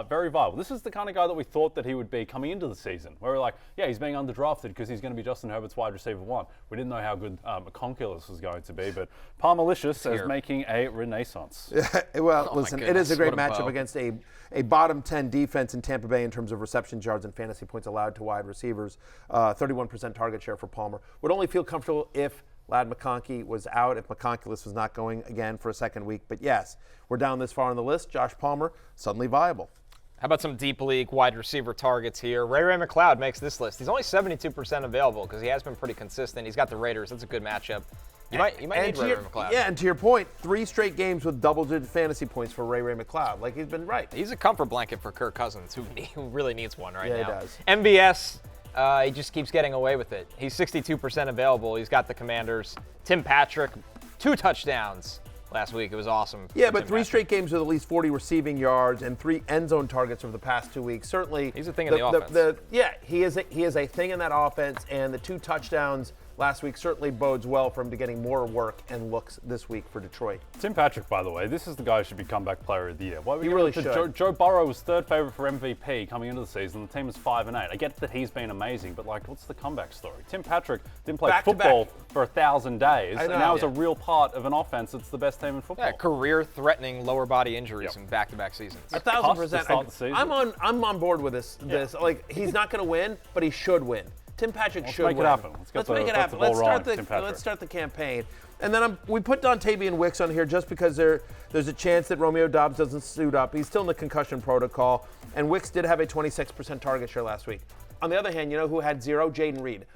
very viable. This is the kind of guy that we thought that he would be coming into the season, where we're like, yeah, he's being underdrafted because he's going to be Justin Herbert's wide receiver 1. We didn't know how good McConkulis was going to be, but Palmerlicious is making a renaissance. Well, listen, it is goodness, a great what a matchup bow. against a bottom 10 defense in Tampa Bay in terms of reception yards and fantasy points allowed to wide receivers. 31% target share for Palmer. Would only feel comfortable if Ladd McConkey was out, if McConkulis was not going again for a second week. But yes, we're down this far on the list. Josh Palmer, suddenly viable. How about some deep league wide receiver targets here? Ray McLeod makes this list. He's only 72% available because he has been pretty consistent. He's got the Raiders. That's a good matchup. You might need Ray McLeod. Yeah, and to your point, 3 straight games with double-digit fantasy points for Ray McLeod. Like, he's been right. He's a comfort blanket for Kirk Cousins, who really needs one right now. Yeah, he does. MVS, he just keeps getting away with it. He's 62% available. He's got the Commanders. Tim Patrick, 2 touchdowns last week. It was awesome. Yeah, for but Tim 3 Patrick. straight games with at least 40 receiving yards and 3 end zone targets over the past 2 weeks. Certainly, He's a thing in the offense. He is a thing in that offense, and the 2 touchdowns last week certainly bodes well for him to getting more work and looks this week for Detroit. Tim Patrick, by the way, this is the guy who should be comeback player of the year. Why are we He going really to should. Joe Burrow was 3rd favorite for MVP coming into the season. The team is 5-8. I get that he's been amazing, but like, what's the comeback story? Tim Patrick didn't play Back to football back. for 1,000 days, I and know. now is a Yeah. real part of an offense that's the best team in football. Yeah, career-threatening lower body injuries Yep. in back-to-back seasons. 1,000%. to start the season. I'm on board with this. Like, he's not going to win, but he should win. Tim Patrick should make it win. happen. Let's Let's make it get the happen. ball Let's rolling, start Tim Patrick. let's start the campaign. And then we put Dontavian Wicks on here just because there's a chance that Romeo Doubs doesn't suit up. He's still in the concussion protocol, and Wicks did have a 26% target share last week. On the other hand, you know who had 0? Jaden Reed.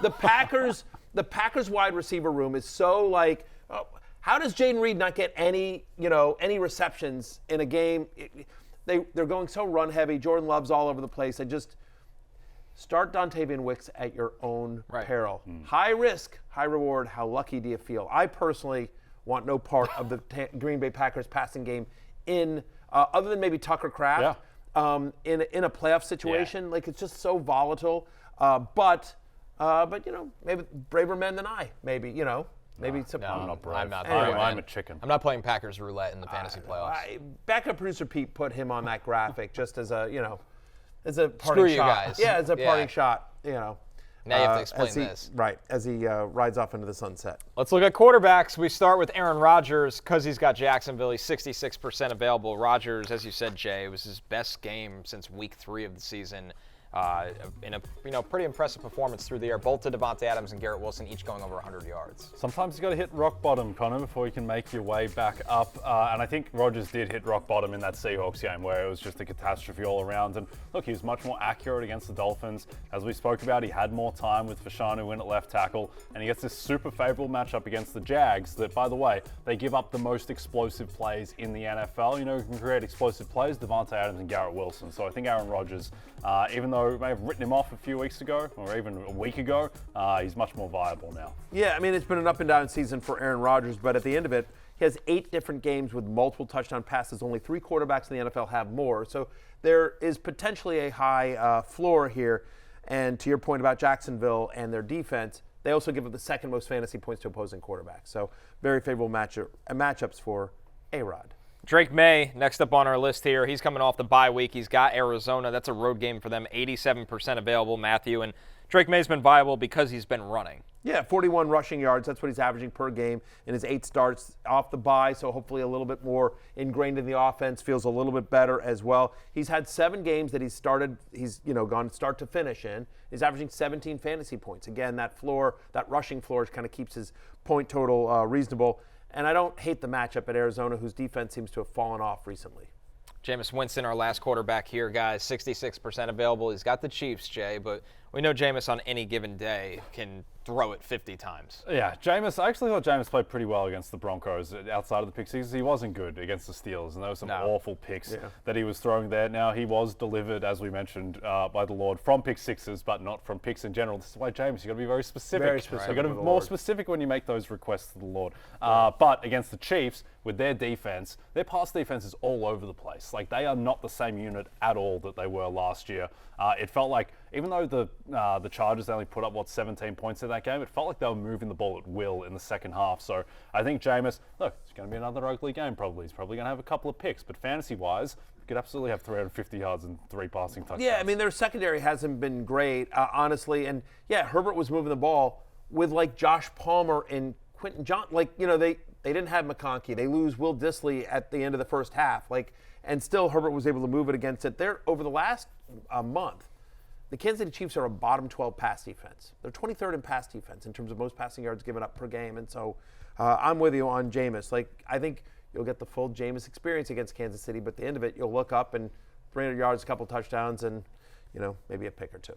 The Packers wide receiver room is so like, how does Jaden Reed not get any receptions in a game? They're going so run heavy. Jordan Love's all over the place. Start Dontavian Wicks at your own peril. High risk, high reward. How lucky do you feel? I personally want no part of the Green Bay Packers passing game in other than maybe Tucker Kraft in a playoff situation. Yeah. Like, it's just so volatile. But maybe braver men than I. Maybe it's a No, I'm not brave. I'm not. Anyway. I'm a chicken. I'm not playing Packers roulette in the fantasy playoffs. Backup producer Pete put him on that graphic just as a as a parting Screw you shot. guys. Yeah, as a Yeah. parting shot. Now you have to explain as he, this. Right, as he rides off into the sunset. Let's look at quarterbacks. We start with Aaron Rodgers because he's got Jacksonville. He's 66% available. Rodgers, as you said, Jay, it was his best game since week 3 of the season. In a pretty impressive performance through the air. Both to Devontae Adams and Garrett Wilson, each going over 100 yards. Sometimes you got to hit rock bottom, Connor, before you can make your way back up. And I think Rodgers did hit rock bottom in that Seahawks game where it was just a catastrophe all around. And look, he was much more accurate against the Dolphins. As we spoke about, he had more time with Fashanu in at left tackle. And he gets this super favorable matchup against the Jags that, by the way, they give up the most explosive plays in the NFL. You know who can create explosive plays? Devontae Adams and Garrett Wilson. So I think Aaron Rodgers, even though though may have written him off a few weeks ago or even a week ago, he's much more viable now. Yeah, I mean, it's been an up and down season for Aaron Rodgers, but at the end of it, he has 8 different games with multiple touchdown passes. Only 3 quarterbacks in the NFL have more. So there is potentially a high floor here. And to your point about Jacksonville and their defense, they also give up the second most fantasy points to opposing quarterbacks. So very favorable matchups for A-Rod. Drake Maye, next up on our list here. He's coming off the bye week. He's got Arizona. That's a road game for them. 87% available, Matthew. And Drake May's been viable because he's been running. Yeah, 41 rushing yards. That's what he's averaging per game in his 8 starts off the bye, so hopefully a little bit more ingrained in the offense, feels a little bit better as well. He's had 7 games that he's gone start to finish in. He's averaging 17 fantasy points. Again, that rushing floor kind of keeps his point total reasonable. And I don't hate the matchup at Arizona, whose defense seems to have fallen off recently. Jameis Winston, our last quarterback here, guys, 66% available. He's got the Chiefs, Jay, but we know Jameis on any given day can throw it 50 times. Yeah, I actually thought Jameis played pretty well against the Broncos outside of the pick sixes. He wasn't good against the Steelers, and there were some awful picks that he was throwing there. Now, he was delivered, as we mentioned, by the Lord from pick sixes, but not from picks in general. This is why, Jameis, you've got to be very specific. You've got to be more specific when you make those requests to the Lord. But against the Chiefs, with their defense, their pass defense is all over the place. Like, they are not the same unit at all that they were last year. It felt like, even though the Chargers only put up, 17 points in that game, it felt like they were moving the ball at will in the second half. So I think Jameis, look, it's going to be another ugly game probably. He's probably going to have a couple of picks, but fantasy-wise, he could absolutely have 350 yards and 3 passing touchdowns. Yeah, I mean, their secondary hasn't been great, honestly. And, yeah, Herbert was moving the ball with, Josh Palmer and Quentin John. They didn't have McConkey. They lose Will Dissly at the end of the first half. And still Herbert was able to move it against it. Over the last month, the Kansas City Chiefs are a bottom 12 pass defense. They're 23rd in pass defense in terms of most passing yards given up per game. And so I'm with you on Jameis. I think you'll get the full Jameis experience against Kansas City, but at the end of it, you'll look up and 300 yards, a couple touchdowns, and, maybe a pick or 2.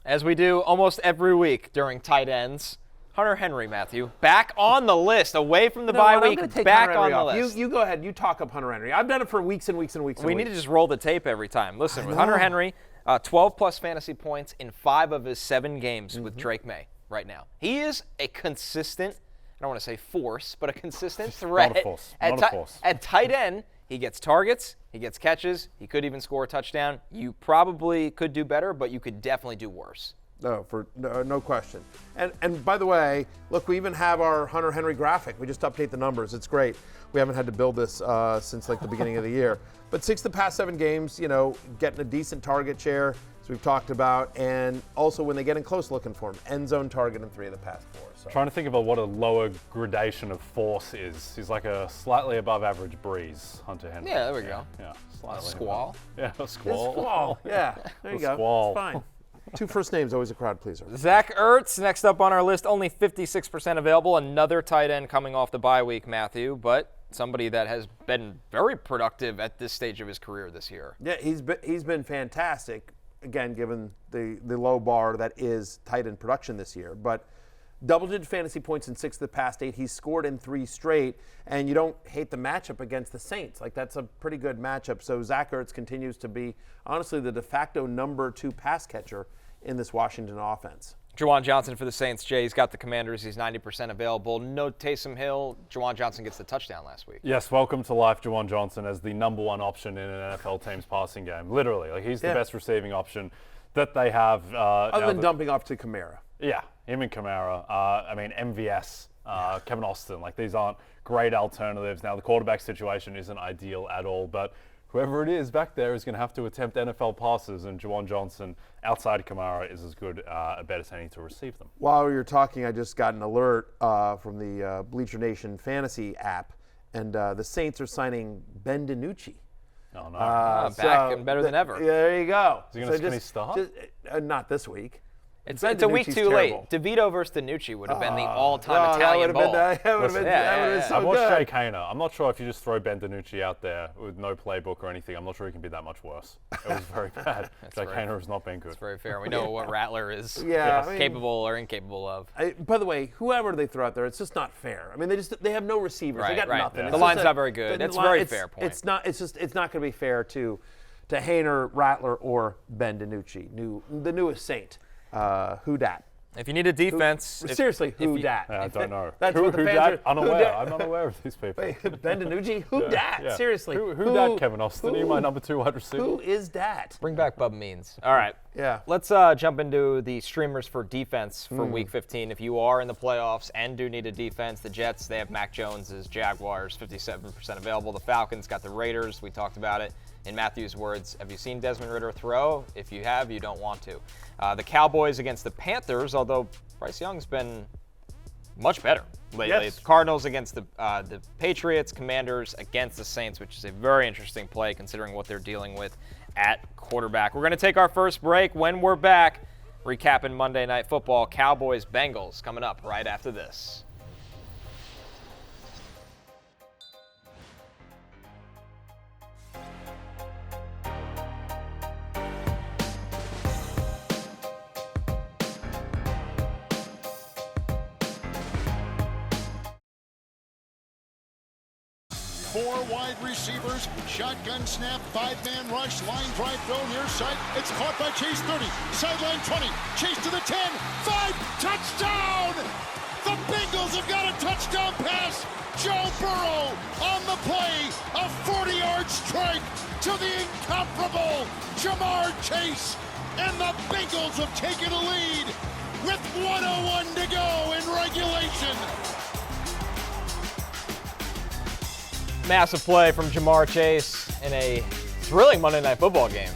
As we do almost every week during tight ends, Hunter Henry, Matthew, back on the list, away from the bye week, back on the list. You go ahead. You talk up Hunter Henry. I've done it for weeks and weeks and weeks. We need to just roll the tape every time. Listen, with Hunter Henry, 12-plus fantasy points in 5 of his 7 games with Drake Maye right now. He is a consistent, I don't want to say force, but a consistent threat. At tight end, he gets targets, he gets catches, he could even score a touchdown. You probably could do better, but you could definitely do worse. No question. And by the way, look, we even have our Hunter Henry graphic. We just update the numbers. It's great. We haven't had to build this since the beginning of the year. But 6 of the past 7 games, getting a decent target share, as we've talked about, and also when they get in close looking for him, end zone target in 3 of the past 4. So. Trying to think about what a lower gradation of force is. He's like a slightly above average breeze, Hunter Henry. Yeah, there we go. Yeah, slightly. Squall. Yeah, a squall. Squall. Yeah, there you go. Squall. It's fine. 2 first names, always a crowd pleaser. Zach Ertz, next up on our list, only 56% available. Another tight end coming off the bye week, Matthew, but somebody that has been very productive at this stage of his career this year. Yeah, he's been fantastic, again, given the low bar that is tight end production this year. But double-digit fantasy points in 6 of the past 8. He's scored in 3 straight, and you don't hate the matchup against the Saints. That's a pretty good matchup. So Zach Ertz continues to be, honestly, the de facto number 2 pass catcher in this Washington offense. Juwan Johnson for the Saints. Jay's got the Commanders. He's 90% available. No Taysom Hill. Juwan Johnson gets the touchdown last week. Yes, welcome to life, Juwan Johnson, as the number 1 option in an NFL team's passing game. Literally. He's the best receiving option that they have. Other than dumping off to Kamara. Yeah, him and Kamara. MVS, Kevin Austin. These aren't great alternatives. Now, the quarterback situation isn't ideal at all, but whoever it is back there is going to have to attempt NFL passes, and Juwan Johnson, outside Kamara, is as good a bet as any to receive them. While you're talking, I just got an alert from the Bleacher Nation fantasy app, and the Saints are signing Ben DiNucci. Oh, no. Back and better than ever. There you go. Is he going to start? Not this week. It's a week too late. DeVito versus DiNucci would have been the all-time Italian bowl. That would have been so I watched good. Jay Kaner. I'm not sure if you just throw Ben DiNucci out there with no playbook or anything, I'm not sure he can be that much worse. It was very bad. Jay Kaner has not been good. That's very fair. We know what Rattler is capable or incapable of. By the way, whoever they throw out there, it's just not fair. they have no receivers. They got nothing. Yeah. The line's not very good. That's a very fair point. It's not going to be fair to to Hainer, Rattler, or Ben DiNucci, the newest Saint. Who dat? If you need a defense, Seriously, who dat? I don't know. That's who what the fans dat? are. Unaware. I'm not aware of these people. Wait, Ben DiNucci? Who dat? Yeah. Seriously. Who dat, Kevin Austin? Are you my number 2 wide receiver? Who is that? bring back Bub Means. All right. Yeah. Let's jump into the streamers for defense for Week 15. If you are in the playoffs and do need a defense, the Jets, they have Mac Jones as Jaguars, 57% available. The Falcons got the Raiders. We talked about it. In Matthew's words, have you seen Desmond Ridder throw? If you have, you don't want to. The Cowboys against the Panthers, although Bryce Young's been much better lately. Yes. Cardinals against the Patriots, Commanders against the Saints, which is a very interesting play considering what they're dealing with at quarterback. We're going to take our first break. When we're back, recapping Monday Night Football, Cowboys, Bengals coming up right after this. Four wide receivers, shotgun snap, 5-man rush, line drive throw near side. It's caught by Chase 30, sideline 20, Chase to the 10, 5, touchdown! The Bengals have got a touchdown pass. Joe Burrow on the play, a 40-yard strike to the incomparable Jamar Chase, and the Bengals have taken a lead with 1:01 to go in regulation. Massive play from Jamar Chase in a thrilling Monday Night Football game.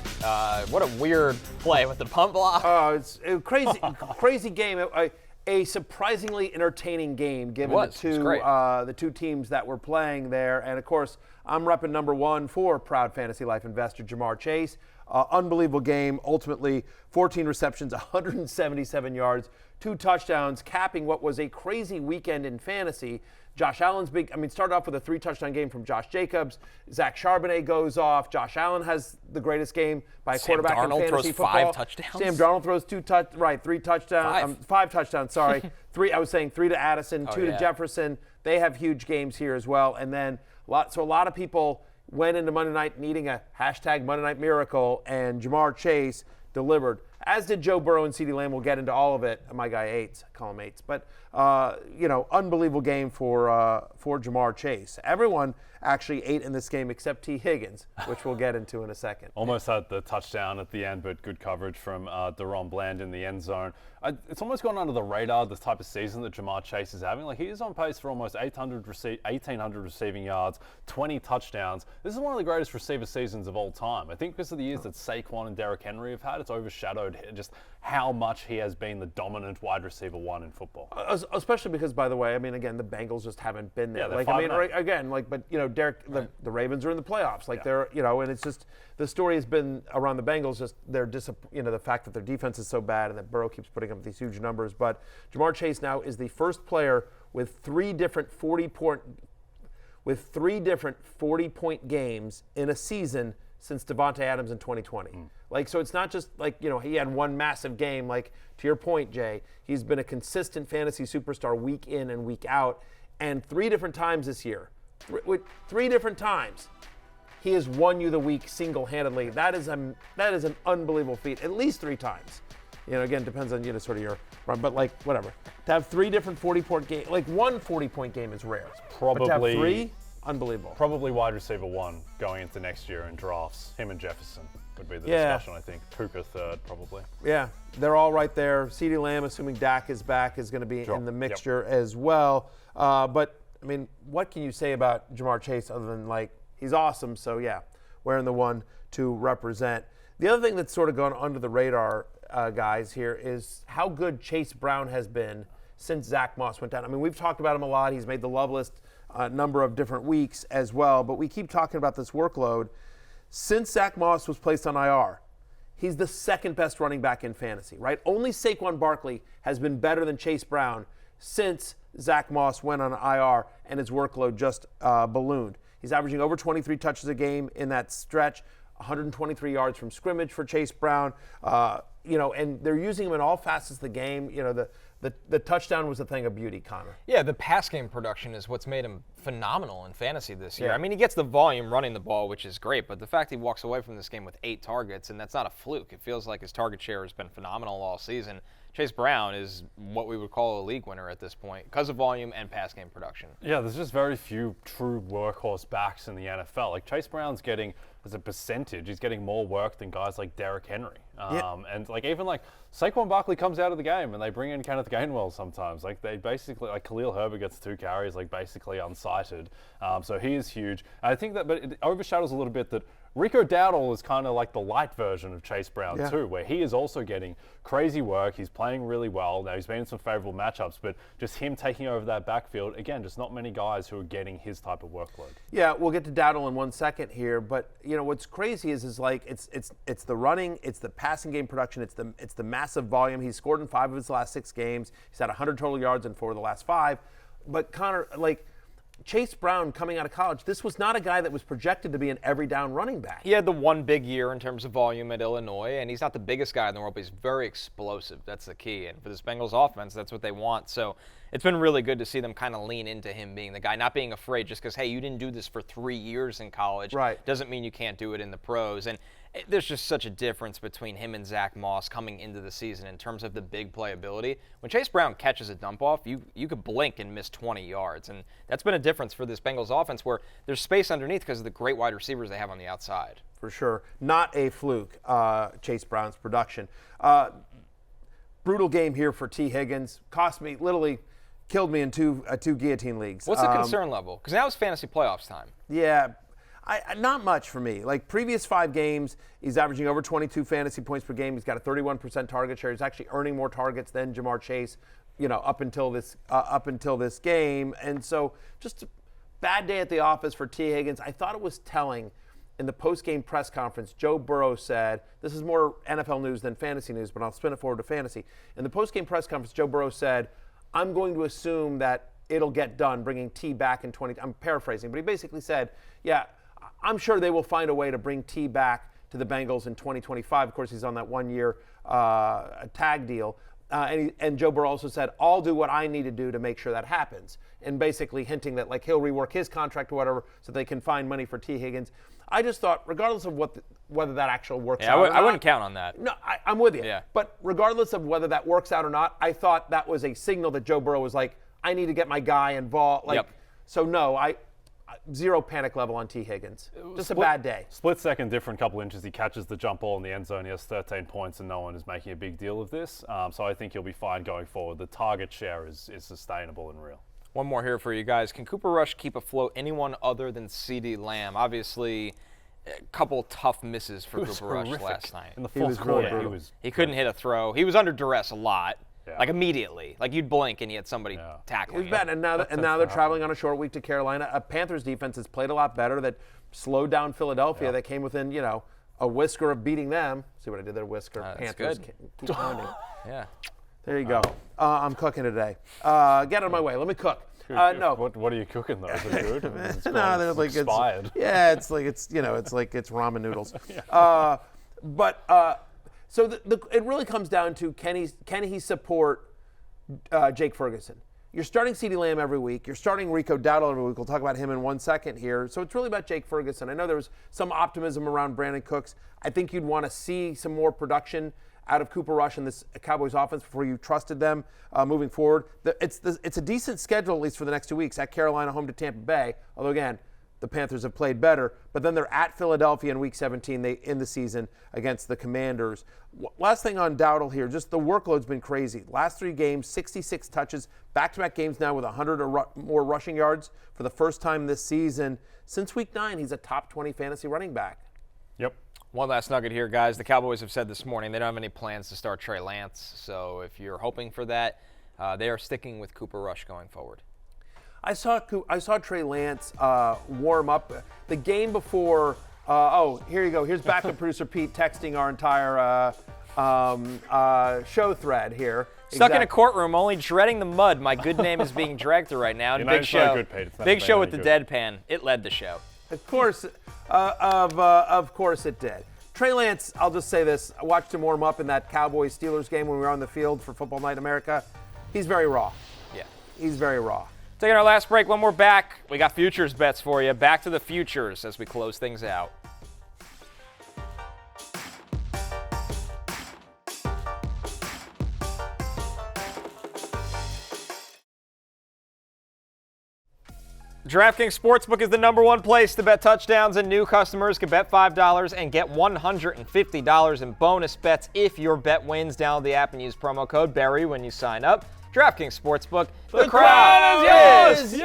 What a weird play with the punt block. It's a crazy game. A surprisingly entertaining game given the two teams that were playing there. And, of course, I'm repping number 1 for proud Fantasy Life investor Jamar Chase. Unbelievable game. Ultimately, 14 receptions, 177 yards, 2 touchdowns, capping what was a crazy weekend in fantasy. Josh Allen's started off with a 3-touchdown game from Josh Jacobs. Zach Charbonnet goes off. Josh Allen has the greatest game by a quarterback in fantasy football. 5 touchdowns. Sam Darnold throws 3 touchdowns. 5 touchdowns, sorry. 3 to Addison, 2 to Jefferson. They have huge games here as well. And then a lot of people went into Monday night needing a hashtag Monday Night Miracle, and Jamar Chase delivered, as did Joe Burrow and CeeDee Lamb. We'll get into all of it. My guy Eights, I call him Eights. But, unbelievable game for Jamar Chase. Everyone actually ate in this game except T. Higgins, which we'll get into in a second. Almost had the touchdown at the end, but good coverage from Deron Bland in the end zone. It's almost gone under the radar, this type of season that Jamar Chase is having. Like, he is on pace for almost 1,800 receiving yards, 20 touchdowns. This is one of the greatest receiver seasons of all time. I think because of the years that Saquon and Derrick Henry have had, it's overshadowed just how much he has been the dominant wide receiver 1 in football. Especially because, by the way, again, the Bengals just haven't been there. Yeah, Derek, the Ravens are in the playoffs. They're, and it's just, the story has been around the Bengals, just the fact that their defense is so bad and that Burrow keeps putting up these huge numbers. But Jamar Chase now is the first player with 3 different 40-point games in a season since Devontae Adams in 2020. So it's not just he had one massive game. To your point, Jay, he's been a consistent fantasy superstar week in and week out. And 3 different times this year, with 3 different times, he has won you the week single-handedly. That is an unbelievable feat. At least 3 times. Again, depends on sort of your run, but whatever. To have 3 different 40-point games, one 40-point game is rare. Probably, but to have 3, unbelievable. Probably wide receiver 1 going into next year in drafts. Him and Jefferson would be the discussion, I think. Puka 3rd, probably. Yeah, they're all right there. CeeDee Lamb, assuming Dak is back, is going to be in the mixture as well. But what can you say about Jamar Chase other than he's awesome? So yeah, wearing the 1 to represent. The other thing that's sort of gone under the radar, guys, here is how good Chase Brown has been since Zach Moss went down. We've talked about him a lot. He's made the love list a number of different weeks as well, but we keep talking about this workload. Since Zach Moss was placed on IR, he's the 2nd best running back in fantasy, right? Only Saquon Barkley has been better than Chase Brown since Zach Moss went on IR and his workload just ballooned. He's averaging over 23 touches a game in that stretch, 123 yards from scrimmage for Chase Brown. And they're using him in all facets of the game. the touchdown was a thing of beauty, Connor. Yeah, the pass game production is what's made him phenomenal in fantasy this year. Yeah. I mean, he gets the volume running the ball, which is great, but the fact he walks away from this game with 8 targets, and that's not a fluke. It feels like his target share has been phenomenal all season. Chase Brown is what we would call a league winner at this point because of volume and pass game production. Yeah, there's just very few true workhorse backs in the NFL. Like Chase Brown's getting, as a percentage, he's getting more work than guys like Derrick Henry. And like even like Saquon Barkley comes out of the game and they bring in Kenneth Gainwell sometimes. Like they basically, like Khalil Herbert gets 2 carries, like basically unsighted. So he is huge. And I think that, but it overshadows a little bit that Rico Dowdle is kind of like the light version of Chase Brown too, where he is also getting crazy work. He's playing really well. Now he's been in some favorable matchups, but just him taking over that backfield, again, just not many guys who are getting his type of workload. Yeah, we'll get to Dowdle in 1 second here, but you know what's crazy is like it's the running, it's the passing game production, it's the massive volume. He's scored in 5 of his last 6 games. He's had 100 total yards in 4 of the last 5. But Connor, like Chase Brown coming out of college, this was not a guy that was projected to be an every down running back. He had the one big year in terms of volume at Illinois, and he's not the biggest guy in the world, but he's very explosive. That's the key. And for this Bengals offense, that's what they want. So it's been really good to see them kind of lean into him being the guy, not being afraid just because, hey, you didn't do this for 3 years in college. Right. Doesn't mean you can't do it in the pros. And there's just such a difference between him and Zach Moss coming into the season in terms of the big playability. When Chase Brown catches a dump off, you could blink and miss 20 yards. And that's been a difference for this Bengals offense where there's space underneath because of the great wide receivers they have on the outside. For sure. Not a fluke, Chase Brown's production. Brutal game here for T. Higgins. Cost me, literally killed me in two guillotine leagues. What's the concern level? Because now it's fantasy playoffs time. Yeah. Not much for me. Like previous 5 games, he's averaging over 22 fantasy points per game. He's got a 31% target share. He's actually earning more targets than Jamar Chase, up until this game. And so just a bad day at the office for T. Higgins. I thought it was telling in the post-game press conference. Joe Burrow said, this is more NFL news than fantasy news, but I'll spin it forward to fantasy. In the post-game press conference, Joe Burrow said, I'm going to assume that it'll get done, bringing T back in 20. I'm paraphrasing, but he basically said, yeah, I'm sure they will find a way to bring T back to the Bengals in 2025. Of course, he's on that 1-year tag deal. And Joe Burrow also said, I'll do what I need to do to make sure that happens. And basically hinting that like he'll rework his contract or whatever so they can find money for T. Higgins. I just thought, regardless of whether that actually works out or not. I wouldn't count on that. No, I'm with you. Yeah. But regardless of whether that works out or not, I thought that was a signal that Joe Burrow was like, I need to get my guy involved. Like, So no, zero panic level on T. Higgins. Just a bad day. Split second different couple inches. He catches the jump ball in the end zone. He has 13 points, and no one is making a big deal of this. So I think he'll be fine going forward. The target share is sustainable and real. One more here for you guys. Can Cooper Rush keep afloat anyone other than CeeDee Lamb? Obviously, a couple tough misses for Cooper Rush last night. In the fourth quarter, he couldn't hit a throw. He was under duress a lot. Yeah. Like immediately. Like you'd blink and he had somebody tackling him. And now they're traveling on a short week to Carolina. A Panthers defense has played a lot better that slowed down Philadelphia. That came within, a whisker of beating them. See what I did there, whisker. Panthers. Good. Keep pounding. Yeah. There you go. I'm cooking today. Get out of my way. Let me cook. No. What are you cooking though? Is it good? No, they're like expired. It's like it's ramen noodles. So it really comes down to can he support Jake Ferguson? You're starting CeeDee Lamb every week. You're starting Rico Dowdle every week. We'll talk about him in 1 second here. So it's really about Jake Ferguson. I know there was some optimism around Brandon Cooks. I think you'd want to see some more production out of Cooper Rush and this Cowboys offense before you trusted them moving forward. It's a decent schedule, at least for the next 2 weeks, at Carolina, home to Tampa Bay. Although, again, the Panthers have played better. But then they're at Philadelphia in Week 17 in the season against the Commanders. Last thing on Dowdle here, just the workload's been crazy. Last 3 games, 66 touches. Back-to-back games now with 100 or more rushing yards for the first time this season. Since Week 9, he's a top 20 fantasy running back. Yep. One last nugget here, guys. The Cowboys have said this morning they don't have any plans to start Trey Lance. So if you're hoping for that, they are sticking with Cooper Rush going forward. I saw Trey Lance warm up the game before. Here you go. Here's backup producer Pete texting our entire show thread here. Stuck in a courtroom, only dreading the mud. My good name is being dragged through right now. And Big Show, Big Show with the deadpan. It led the show. Of course it did. Trey Lance, I'll just say this. I watched him warm up in that Cowboys-Steelers game when we were on the field for Football Night in America. He's very raw. Yeah. He's very raw. Taking our last break. When we're back, we got futures bets for you. Back to the futures as we close things out. DraftKings Sportsbook is the #1 place to bet touchdowns, and new customers can bet $5 and get $150 in bonus bets if your bet wins. Download the app and use promo code Barry when you sign up. DraftKings Sportsbook, the crowd is yours!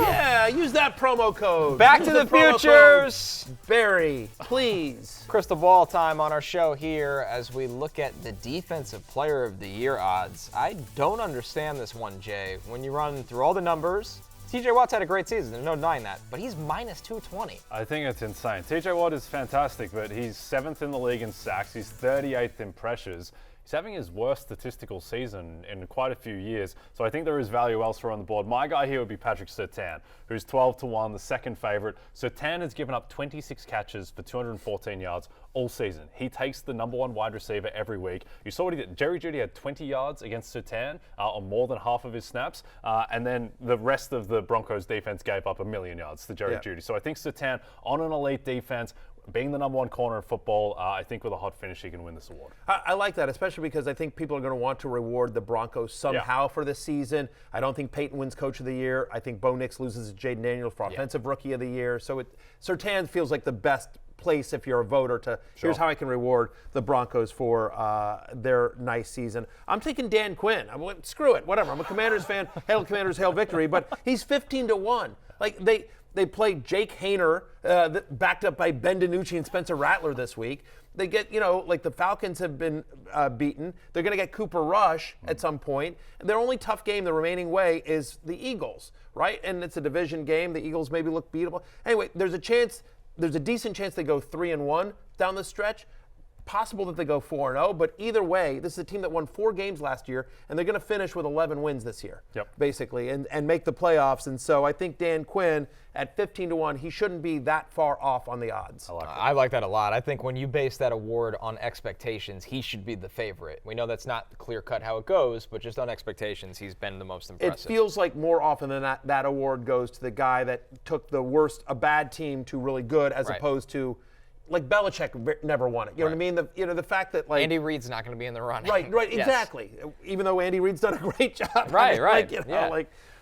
Yeah, use that promo code. Back Use to the promo futures. code Barry, please. Crystal ball time on our show here as we look at the Defensive Player of the Year odds. I don't understand this one, Jay. When you run through all the numbers, TJ Watt's had a great season. There's no denying that. But he's minus 220. I think it's insane. TJ Watt is fantastic, but he's 7th in the league in sacks. He's 38th in pressures. He's having his worst statistical season in quite a few years, so I think there is value elsewhere on the board. My guy here would be Patrick Surtain, who's 12-1, the second favorite. Surtain has given up 26 catches for 214 yards all season. He takes the #1 wide receiver every week. You saw what he did. Jerry Jeudy had 20 yards against Surtain on more than half of his snaps, and then the rest of the Broncos defense gave up 1 million yards to Jerry Jeudy. So I think Surtain on an elite defense, being the #1 corner in football, I think with a hot finish, he can win this award. I like that, especially because I think people are going to want to reward the Broncos somehow for this season. I don't think Peyton wins Coach of the Year. I think Bo Nix loses to Jaden Daniels for Offensive Rookie of the Year. So Surtain feels like the best place if you're a voter to here's how I can reward the Broncos for their nice season. I'm taking Dan Quinn. Screw it, whatever. I'm a Commanders fan. Hail Commanders, hail victory. But he's 15-1. Like they played Jake Haener, backed up by Ben DiNucci and Spencer Rattler this week. They get, like the Falcons have been beaten. They're going to get Cooper Rush at some point. And their only tough game the remaining way is the Eagles, right? And it's a division game. The Eagles maybe look beatable. Anyway, there's a decent chance they go 3-1 down the stretch. Possible that they go 4-0, but either way, this is a team that won 4 games last year, and they're going to finish with 11 wins this year, basically, and make the playoffs. And so I think Dan Quinn at 15-1, he shouldn't be that far off on the odds. I like that a lot. I think when you base that award on expectations, he should be the favorite. We know that's not clear-cut how it goes, but just on expectations, he's been the most impressive. It feels like more often than not, that award goes to the guy that took a bad team to really good, as opposed to, like Belichick never won it. You know what I mean? The fact that Andy Reid's not going to be in the running. Right, yes. Exactly. Even though Andy Reid's done a great job. Right.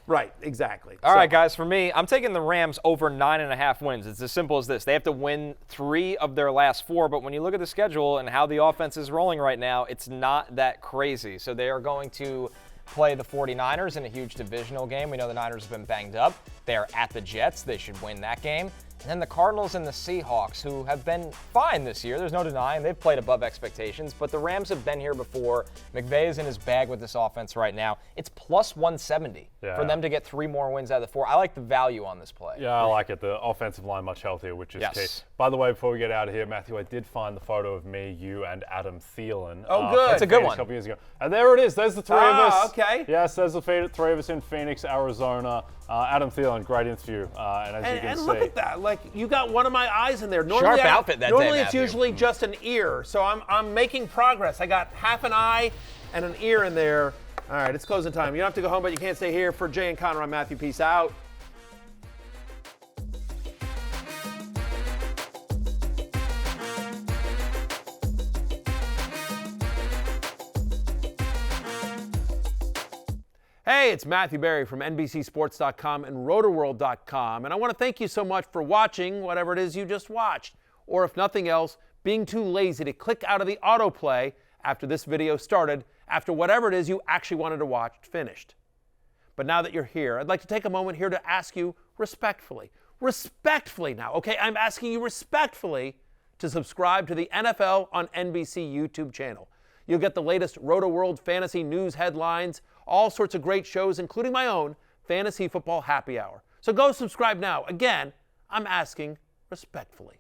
Right, exactly. All right, guys, for me, I'm taking the Rams over 9.5 wins. It's as simple as this. They have to win 3 of their last 4, but when you look at the schedule and how the offense is rolling right now, it's not that crazy. So they are going to play the 49ers in a huge divisional game. We know the Niners have been banged up. They are at the Jets. They should win that game. And then the Cardinals and the Seahawks, who have been fine this year. There's no denying. They've played above expectations, but the Rams have been here before. McVay is in his bag with this offense right now. It's plus 170 for them to get 3 more wins out of the 4. I like the value on this play. Yeah, I like it. The offensive line much healthier, which is key. By the way, before we get out of here, Matthew, I did find the photo of me, you, and Adam Thielen. Oh, good. That's a good one. A couple years ago. And there it is. There's the 3 of us. Okay. Yes, there's the 3 of us in Phoenix, Arizona. Adam Thielen, great interview. And as you can see. And look at that. Like, you got one of my eyes in there. Sharp outfit that day, Normally it's Matthew. usually just an ear. So I'm making progress. I got half an eye and an ear in there. All right, it's closing time. You don't have to go home, but you can't stay here. For Jay and Connor, I'm Matthew. Peace out. Hey, it's Matthew Berry from NBCSports.com and RotorWorld.com, and I want to thank you so much for watching whatever it is you just watched, or if nothing else, being too lazy to click out of the autoplay after this video started, after whatever it is you actually wanted to watch finished. But now that you're here, I'd like to take a moment here to ask you respectfully now, okay? I'm asking you respectfully to subscribe to the NFL on NBC YouTube channel. You'll get the latest Roto-World fantasy news headlines, all sorts of great shows, including my own Fantasy Football Happy Hour. So go subscribe now. Again, I'm asking respectfully.